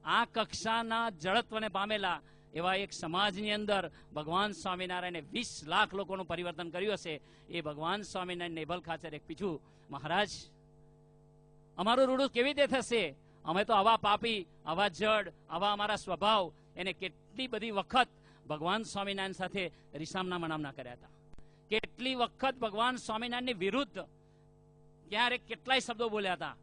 આ કક્ષાના જળત્વને પામેલા એવા એક સમાજની અંદર ભગવાન સ્વામિનારાયણે 20 લાખ લોકોનું પરિવર્તન કર્યું હશે. એ ભગવાન સ્વામિનારાયણ નેભલ ખાચર એક પીછું, મહારાજ અમારું રૂડું કેવી રીતે થશે? અમે તો આવા પાપી, આવા જડ, આવા અમારા સ્વભાવ, એને કેટલી બધી વખત ભગવાન સ્વામિનારાયણ સાથે રીસામના મનામના કર્યા હતા. કેટલી વખત ભગવાન સ્વામિનારાયણની વિરુદ્ધ ક્યારેક કેટલાય શબ્દો બોલ્યા હતા.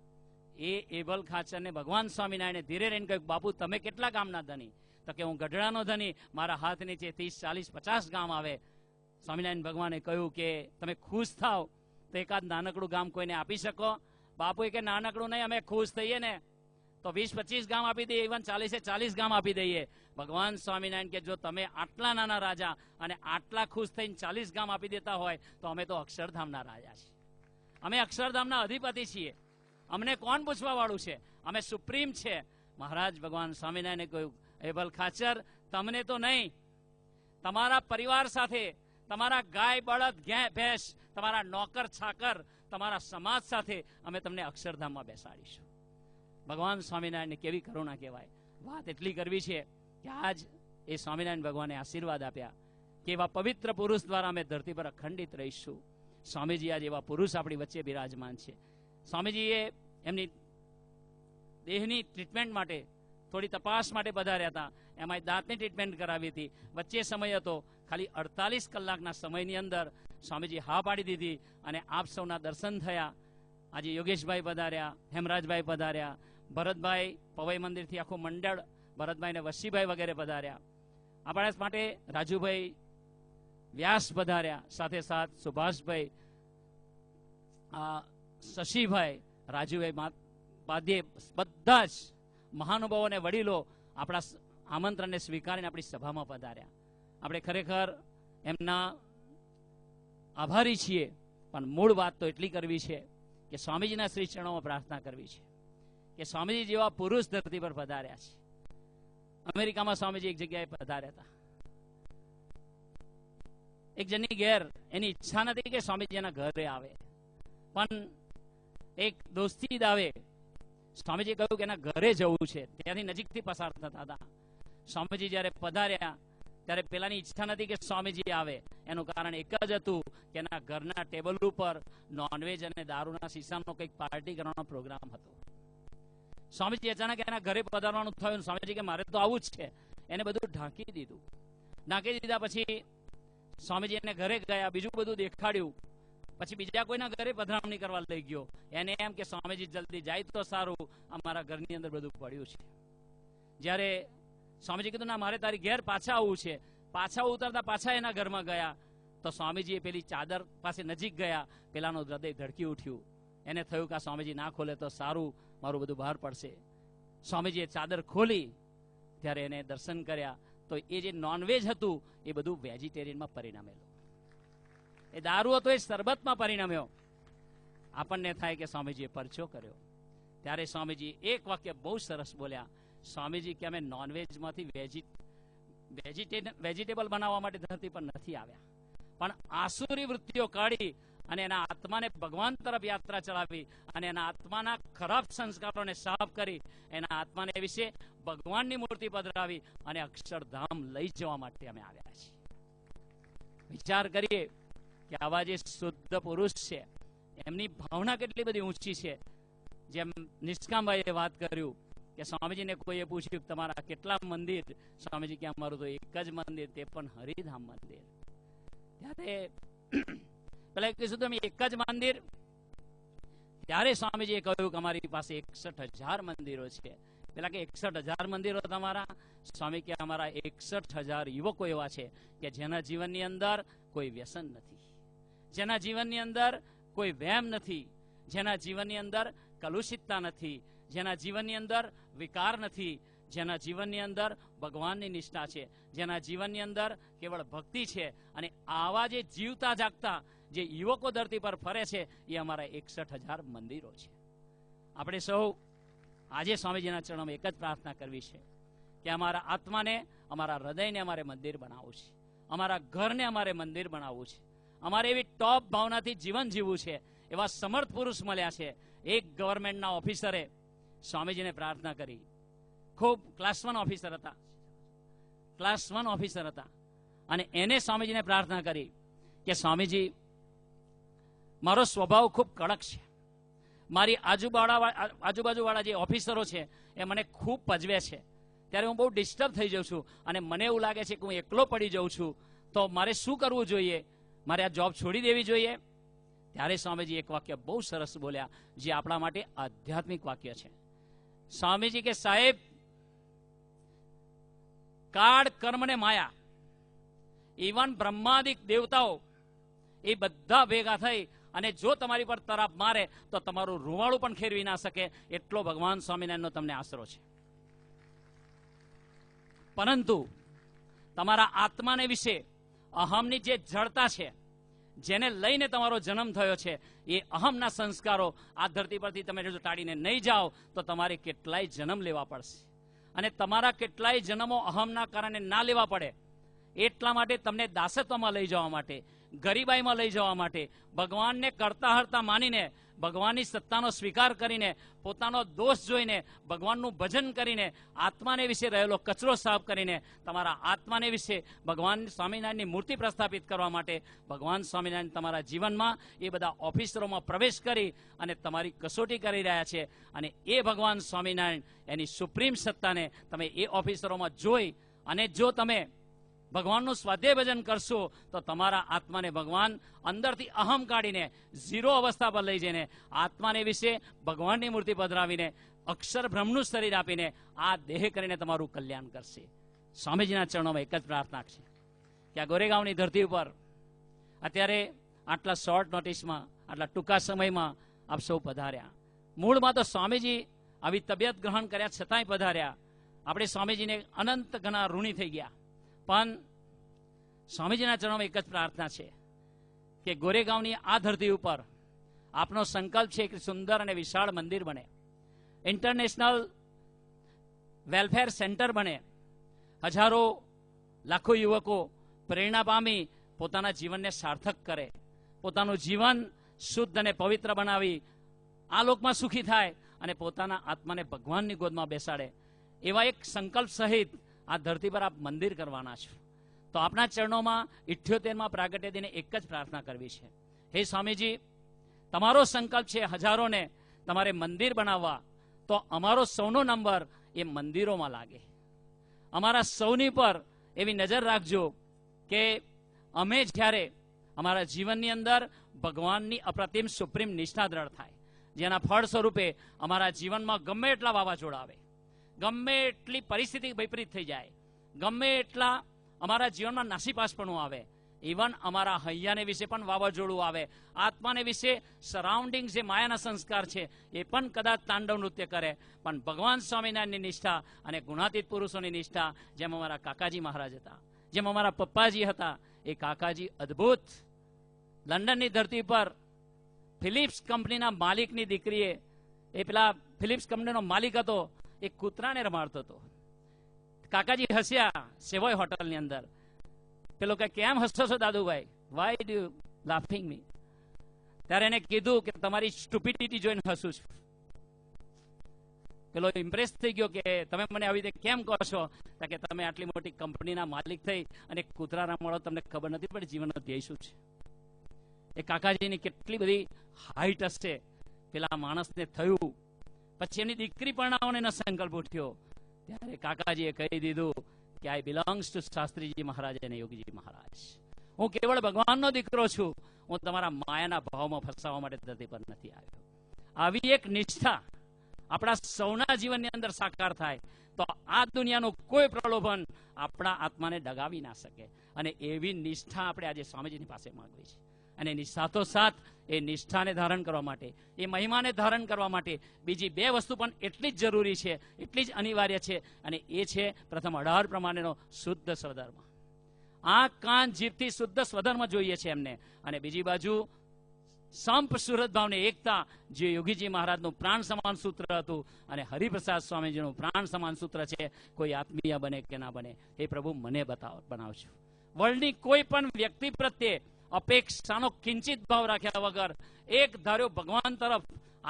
એ એબલ ખાચરને ભગવાન સ્વામિનારાયણે ધીરે રહીને કહ્યું, બાપુ તમે કેટલા ગામના ધણી? તો કે હું ગઢડાનો ધણી, મારા હાથ નીચે 30, 40, 50 ગામ આવે. સ્વામિનારાયણ ભગવાને કહ્યું કે તમે ખુશ થાવ તો એકાદ નાનકડું ગામ કોઈને આપી શકો? બાપુએ કે નાનકડું નહીં, અમે ખુશ થઈએ ને તો 20-25 ગામ આપી દઈએ, ઇવન 40-40 ગામ આપી દઈએ. ભગવાન સ્વામિનારાયણ કે જો તમે આટલા નાના રાજા અને આટલા ખુશ થઈને 40 ગામ આપી દેતા હોય તો અમે તો અક્ષરધામના રાજા છીએ, અમે અક્ષરધામના અધિપતિ છીએ, અમને કોણ પૂછવા વાળું છે? અમે સુપ્રીમ છે. મહારાજ ભગવાન સ્વામિનારાયણે કહ્યું, એબલ ખાચર તમને તો નહીં, તમારા પરિવાર સાથે, તમારા ગાય બળદ ભેંસ, તમારા નોકર છાકર, તમારા સમાજ સાથે અમે તમને અક્ષરધામમાં બેસાડીશું. ભગવાન સ્વામિનારાયણને કેવી કરુણા કહેવાય. વાત એટલી કરવી છે કે આજ એ સ્વામિનારાયણ ભગવાને આશીર્વાદ આપ્યા કે એવા પવિત્ર પુરુષ દ્વારા અમે ધરતી પર અખંડિત રહીશું. સ્વામીજી આજે એવા પુરુષ આપણી વચ્ચે બિરાજમાન છે. સ્વામીજીએ એમની દેહની ટ્રીટમેન્ટ માટે થોડી તપાસ માટે પધાર્યા હતા. એમાં દાંતની ટ્રીટમેન્ટ કરાવી હતી. વચ્ચે સમય હતો, ખાલી 48 કલાકના સમયની અંદર સ્વામીજી હા પાડી દીધી અને આપ સૌના દર્શન થયા. આજે યોગેશભાઈ પધાર્યા, હેમરાજભાઈ પધાર્યા, ભરતભાઈ પવઈ મંદિરથી આખું મંડળ, ભરતભાઈ ને વસીભાઈ વગેરે પધાર્યા. આપણા માટે રાજુભાઈ વ્યાસ પધાર્યા, સાથે સાથ સુભાષભાઈ, શશીભાઈ, રાજુભાઈ પાધ્યે, બધા જ મહાનુભાવો અને વડીલો આપણા આમંત્રણને સ્વીકારીને આપણી સભામાં પધાર્યા. આપણે ખરેખર એમના આભારી છીએ. પણ મૂળ વાત તો એટલી કરવી છે કે સ્વામીજીના શ્રી ચરણોમાં પ્રાર્થના કરવી છે કે સ્વામીજી જેવા પુરુષ ધરતી પર પધાર્યા છે. અમેરિકામાં સ્વામીજી એક જગ્યાએ પધાર્યા હતા. એક જણની ઘેર એની ઈચ્છા નથી કે સ્વામીજી એના ઘરે આવે, પણ એક દોસ્તી દાવે સ્વામીજી કહ્યું કે એના ઘરે જવું છે. ત્યાંથી નજીકથી પસાર થતા હતા. સ્વામીજી જયારે પધાર્યા ત્યારે પેલાની ઈચ્છા નથી કે સ્વામીજી આવે. એનું કારણ એક જ હતું કે એના ઘરના ટેબલ ઉપર નોનવેજ અને દારૂના શીશાનો કંઈક પાર્ટી કરવાનો પ્રોગ્રામ હતો. સ્વામીજી અચાનક એના ઘરે પધારવાનું થયું. સ્વામીજી કે મારે તો આવું જ છે. એને બધું ઢાંકી દીધું. ઢાંકી દીધા પછી સ્વામીજી એને ઘરે ગયા, બીજું બધું દેખાડ્યું. પછી બીજા કોઈના ઘરે પધરામણી કરવા લઈ ગયો. એને એમ કે સ્વામીજી જલ્દી જાય તો સારું, અમારા ઘરની અંદર બધું પડ્યું છે. જ્યારે સ્વામીજી કીધું ના મારે તારી ઘેર પાછા આવવું છે, પાછા ઉતરતા પાછા એના ઘરમાં ગયા તો સ્વામીજી પેલી ચાદર પાસે નજીક ગયા. પેલાનું હૃદય ધડકી ઉઠ્યું. એને થયું કે સ્વામીજી ના ખોલે તો સારું, મારું બધું બહાર પડશે. સ્વામીજીએ ચાદર ખોલી ત્યારે એને દર્શન કર્યા તો એ જે નોનવેજ હતું એ બધું વેજીટેરિયનમાં પરિણમેલું. એ દારૂ હતો એ શરબતમાં પરિણમ્યો. આપણને થાય કે સ્વામીજીએ પરચો કર્યો. ત્યારે સ્વામીજી એક વાક્ય બહુ સરસ બોલ્યા. સ્વામીજી કે અમે નોનવેજમાંથી વેજીટેબલ બનાવવા માટે ધરતી પર નથી આવ્યા, પણ આસુરી વૃત્તિઓ કાઢી અને એના આત્માને ભગવાન તરફ યાત્રા ચલાવી અને એના આત્માના ખરાબ સંસ્કારોને સાફ કરી એના આત્માને વિશે ભગવાનની મૂર્તિ પધરાવી અને અક્ષરધામ લઈ જવા માટે અમે આવ્યા છીએ. વિચાર કરીએ કે આવા જે શુદ્ધ પુરુષ છે એમની ભાવના કેટલી બધી ઊંચી છે. જેમ નિષ્કામભાઈએ વાત કર્યું કે સ્વામીજીને કોઈએ પૂછ્યું તમારા કેટલા મંદિર? સ્વામીજી કે અમારું તો એક જ મંદિર, તે પણ હરિધામ મંદિર. ત્યારે પેલા કહીશું તમે એક જ મંદિર? ત્યારે સ્વામીજીએ કહ્યું કે અમારી પાસે 61,000 મંદિરો છે. પેલા કે 61,000 મંદિરો તમારા? સ્વામી કે અમારા 61,000 યુવકો એવા છે કે જેના જીવનની અંદર કોઈ વ્યસન નથી, જેના જીવનની અંદર કોઈ વહેમ નથી, જેના જીવનની અંદર કલુષિતતા નથી, જેના જીવનની અંદર વિકાર નથી, જેના જીવનની અંદર ભગવાનની નિષ્ઠા છે, જેના જીવનની અંદર કેવળ ભક્તિ છે. અને આવા જે જીવતા જાગતા જે યુવકો ધરતી પર ફરે છે એ અમારા 61,000 મંદિરો છે. આપણે સૌ આજે સ્વામીજીના ચરણોમાં એક જ પ્રાર્થના કરવી છે કે અમારા આત્માને, અમારા હૃદયને અમારે મંદિર બનાવવું છે, અમારા ઘરને અમારે મંદિર બનાવવું છે, અમારે એવી ટોપ ભાવનાથી જીવન જીવવું છે. એવા સમર્થ પુરુષ મળ્યા છે. એક ગવર્મેન્ટના ઓફિસરે સ્વામીજીને પ્રાર્થના કરી ખૂબ ક્લાસ 1 ઓફિસર હતા, ક્લાસ 1 ઓફિસર હતા. અને એને સ્વામીજીને પ્રાર્થના કરી કે સ્વામીજી, મારો સ્વભાવ ખૂબ કડક છે, મારી આજુબાજુવાળા જે ઓફિસરો છે એ મને ખૂબ પજવે છે, ત્યારે હું બહુ ડિસ્ટર્બ થઈ જાઉં છું અને મને એવું લાગે છે કે હું એકલો પડી જાઉં છું, તો મારે શું કરવું જોઈએ? મારે આ જોબ છોડી દેવી જોઈએ? ત્યારે સ્વામીજી એક વાક્ય બહુ સરસ બોલ્યા, જે આપણા માટે આધ્યાત્મિક વાક્ય છે. સ્વામીજી કે સાહેબ, કાળ, કર્મ ને માયા, ઇવન બ્રહ્માદિક દેવતાઓ એ બધા ભેગા થઈ અને જો તમારી પર તરાપ મારે તો તમારું રૂવાળું પણ ખેરવી ના શકે, એટલો ભગવાન સ્વામિનારાયણનો તમને આશરો છે. પરંતુ તમારા આત્માને વિશે અહમની જે જડતા છે, જેને લઈને તમારો જન્મ થયો છે, એ અહમના સંસ્કારો આ ધરતી પરથી તમે જો ટાળીને નહીં જાઓ તો તમારે કેટલાય જન્મ લેવા પડશે. અને તમારા કેટલાય જન્મો અહમના કારણે ના લેવા પડે એટલા માટે તમને દાસત્વમાં લઈ જવા માટે, ગરીબાઈમાં લઈ જવા માટે, ભગવાનને કરતા હરતા માનીને, ભગવાનની સત્તાનો સ્વીકાર કરીને, પોતાનો દોષ જોઈને, ભગવાનનું ભજન કરીને, આત્માને વિશે રહેલો કચરો સાફ કરીને, તમારા આત્માને વિશે ભગવાન સ્વામિનારાયણની મૂર્તિ પ્રસ્થાપિત કરવા માટે ભગવાન સ્વામિનારાયણ તમારા જીવનમાં એ બધા ઓફિસરોમાં પ્રવેશ કરી અને તમારી કસોટી કરી રહ્યા છે. અને એ ભગવાન સ્વામિનારાયણ એની સુપ્રીમ સત્તાને તમે એ ઓફિસરોમાં જોઈ અને જો તમે ભગવાનનું સ્વાધ્યાય ભજન કરશો તો તમારા આત્માને ભગવાન અંદરથી અહમ કાઢીને ઝીરો અવસ્થા પર લઈ જઈને આત્માને વિશે ભગવાનની મૂર્તિ પધરાવીને અક્ષર બ્રહ્મનું શરીર આપીને આ દેહ કરીને તમારું કલ્યાણ કરશે. સ્વામીજીના ચરણોમાં એક જ પ્રાર્થના છે કે આ ગોરેગાંવની ધરતી ઉપર અત્યારે આટલા શોર્ટ નોટિસમાં, આટલા ટૂંકા સમયમાં આપ સૌ પધાર્યા. મૂળમાં તો સ્વામીજી આવી તબિયત ગ્રહણ કર્યા છતાંય પધાર્યા. આપણે સ્વામીજીને અનંત ઘણા ઋણી થઈ ગયા. પણ સ્વામીજીના ચરણોમાં એક જ પ્રાર્થના છે કે ગોરેગાંવની આ ધરતી ઉપર આપનો સંકલ્પ છે કે સુંદર અને વિશાળ મંદિર બને, ઇન્ટરનેશનલ વેલફેર સેન્ટર બને, હજારો લાખો યુવકો પ્રેરણા પામી પોતાના જીવનને સાર્થક કરે, પોતાનું જીવન શુદ્ધ અને પવિત્ર બનાવી આ લોકમાં સુખી થાય અને પોતાના આત્માને ભગવાનની ગોદમાં બેસાડે, એવા એક સંકલ્પ સહિત આ ધરતી પર આપ મંદિર કરવાના છો. તો આપના ચરણોમાં 78માં પ્રાગટ્ય દિને એક જ પ્રાર્થના કરવી છે. હે સ્વામીજી, તમારો સંકલ્પ છે હજારોને તમારે મંદિર બનાવવા, તો અમારો સૌનો નંબર એ મંદિરોમાં લાગે. અમારા સૌની પર એવી નજર રાખજો કે અમે જ્યારે અમારા જીવનની અંદર ભગવાનની અપ્રતિમ સુપ્રીમ નિષ્ઠા દ્રઢ થાય, જેના ફળ સ્વરૂપે અમારા જીવનમાં ગમે એટલા વાવાઝોડા આવે, ગમે એટલી પરિસ્થિતિ વિપરીત થઈ જાય, ગમે એટલા અમારા જીવનમાં નાસીપાસપણું આવે, ઇવન અમારા હૈયાને વિશે પણ વાવાઝોડું આવે, આત્માને વિશે સરાઉન્ડિંગ જે માયાના સંસ્કાર છે એ પણ કદાચ તાંડવ નૃત્ય કરે, પણ ભગવાન સ્વામિનારાયણની નિષ્ઠા અને ગુણાતીત પુરુષોની નિષ્ઠા, જેમ અમારા કાકાજી મહારાજ હતા, જેમ અમારા પપ્પાજી હતા, એ કાકાજી અદ્ભુત લંડનની ધરતી પર ફિલિપ્સ કંપનીના માલિકની દીકરીએ, એ પેલા ફિલિપ્સ કંપનીનો માલિક હતો, એક કૂતરાને રમાડતો હતો. કાકાજી હસ્યા સેવોય હોટલની અંદર. પેલો કે કેમ હસો છો Dadubhai, why do you laughing me? ત્યારે એને કીધું કે તમારી સ્ટુપિડિટી જોઈને હસું છું. પેલો ઇમ્પ્રેસ થઈ ગયો કે તમે મને આવી રીતે કેમ કહો છો, કે તમે આટલી મોટી કંપનીના માલિક થઈ અને કૂતરા રમાડો, તમને ખબર નથી પડે જીવનનો ધ્યેય શું છે. એ કાકાજીની કેટલી બધી હાઈટ હશે પેલા માણસને થયું. પછી એની દીકરી પરણાવવાનો સંકલ્પ ઉઠ્યો, ત્યારે કાકાજીએ કહી દીધું કે આઈ બિલોંગ્સ ટુ શાસ્ત્રીજી મહારાજ અને યોગીજી મહારાજ. હું કેવળ ભગવાનનો દીકરો છું, હું તમારા માયાના ભાવમાં ફસાવવા માટે ધરતી પર નથી આવ્યો. આવી એક નિષ્ઠા આપણા સૌના જીવનની અંદર સાકાર થાય તો આ દુનિયાનું કોઈ પ્રલોભન આપણા આત્માને ડગાવી ના શકે. અને એવી નિષ્ઠા આપણે આજે સ્વામીજીની પાસે માંગવી છે. અને એની સાથોસાથ એ નિષ્ઠાને ધારણ કરવા માટે, એ મહિમાને ધારણ કરવા માટે બીજી બે વસ્તુ પણ એટલી જ જરૂરી છે, એટલી જ અનિવાર્ય છે. અને એ છે પ્રથમ 18 પ્રમાણેનો શુદ્ધ સ્વધર્મ. આ કાન જીભથી શુદ્ધ સ્વધર્મ જોઈએ છે એમને. અને બીજી બાજુ સંપ સુરત ભાવને એકતા, જે યોગીજી મહારાજનું પ્રાણ સમાન સૂત્ર હતું અને હરિપ્રસાદ સ્વામીજીનું પ્રાણ સમાન સૂત્ર છે, કોઈ આત્મીય બને કે ના બને એ પ્રભુ મને બનાવજો. વર્લ્ડની કોઈ પણ વ્યક્તિ પ્રત્યે અપેક્ષાનો કિંચિત ભાવ રાખ્યા વગર એક ધાર્યો ભગવાન તરફ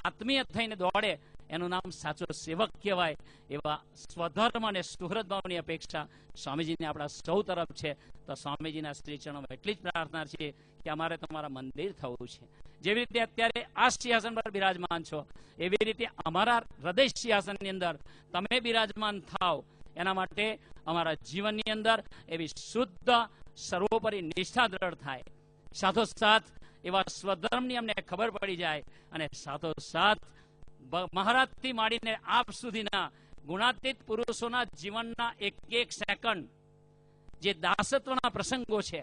આત્મીય થઈને દોડે, એનું નામ સાચો સેવક કહેવાય. એવા સ્વધર્મ અને સુહૃદ ભાવની અપેક્ષા સ્વામીજીને આપણા સૌ તરફ છે. તો સ્વામીજીના શ્રી ચરણોમાં એટલી જ પ્રાર્થના છે કે અમારે તમારા મંદિર થવું છે. જેવી રીતે અત્યારે આ સિંહાસન પર બિરાજમાન છો, એવી રીતે અમારા હૃદય સિંહાસનની અંદર તમે બિરાજમાન થાવ, એના માટે અમારા જીવનની અંદર એવી શુદ્ધ સર્વોપરી નિષ્ઠા દ્રઢ થાય. સાથોસાથ એવા સ્વધર્મની અમને ખબર પડી જાય અને સાથોસાથ મહારાજથી માંડીને આપ સુધીના ગુણાતીત પુરુષોના જીવનના એક એક સેકન્ડ જે દાસત્વના પ્રસંગો છે,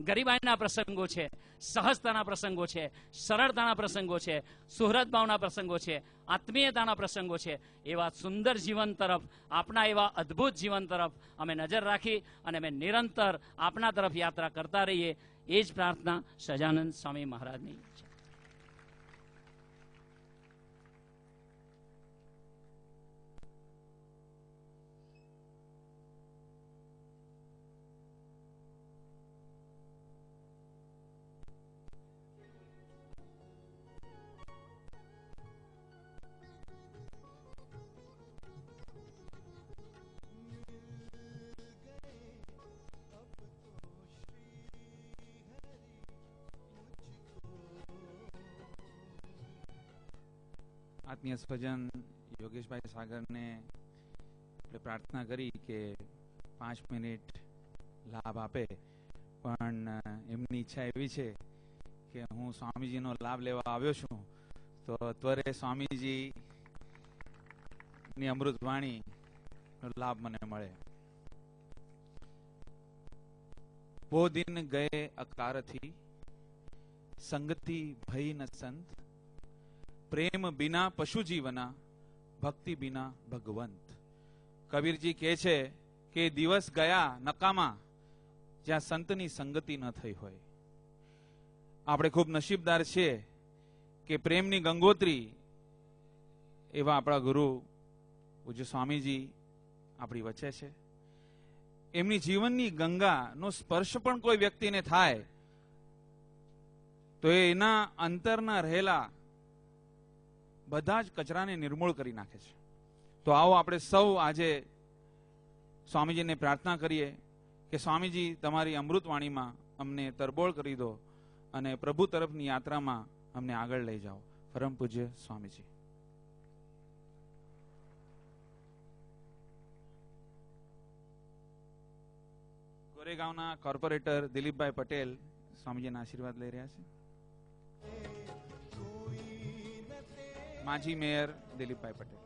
ગરીબાઈના પ્રસંગો છે, સહજતાના પ્રસંગો છે, સરળતાના પ્રસંગો છે, સુહૃદ ભાવના પ્રસંગો છે, આત્મીયતાના પ્રસંગો છે, એવા સુંદર જીવન તરફ, આપના એવા અદ્ભુત જીવન તરફ અમે નજર રાખી અને અમે નિરંતર આપના તરફ યાત્રા કરતા રહીએ. એ જ પ્રાર્થના સહજાનંદ સ્વામી મહારાજની છે. આત્મીય સ્વજન યોગેશભાઈ સાગરને આપણે પ્રાર્થના કરી કે 5 મિનિટ લાભ આપે, પણ એમની ઈચ્છા એવી છે કે હું સ્વામીજીનો લાભ લેવા આવ્યો છું, તો ત્વરે સ્વામીજીની અમૃતવાણીનો લાભ મને મળે. બહુ દિન ગયે અકારથી, સંગતિ ભઈ ન સંત, પ્રેમ બિના પશુ જીવના, ભક્તિ બિના ભગવંત. કબીરજી કહે છે કે દિવસ ગયા નકામા જ્યાં સંતની સંગતિ ન થઈ હોય. આપણે ખૂબ નસીબદાર છીએ કે પ્રેમની ગંગોત્રી એવા આપણા ગુરુ પૂજ્ય સ્વામીજી આપણી વચ્ચે છે. એમની જીવનની ગંગાનો સ્પર્શ પણ કોઈ વ્યક્તિને થાય તો એના અંતરના રહેલા બધા જ કચરાને નિર્મૂળ કરી નાખે છે. તો આવો આપણે સૌ આજે સ્વામીજીને પ્રાર્થના કરીએ કે સ્વામીજી તમારી અમૃતવાણીમાં અમને તરબોળ કરી દો અને પ્રભુ તરફની યાત્રામાં અમને આગળ લઈ જાઓ. પરમ પૂજ્ય સ્વામીજી. ગોરેગાંવના કોર્પોરેટર દિલીપભાઈ પટેલ સ્વામીજીના આશીર્વાદ લઈ રહ્યા છે. માજી મેયર દિલીપભાઈ પટેલ.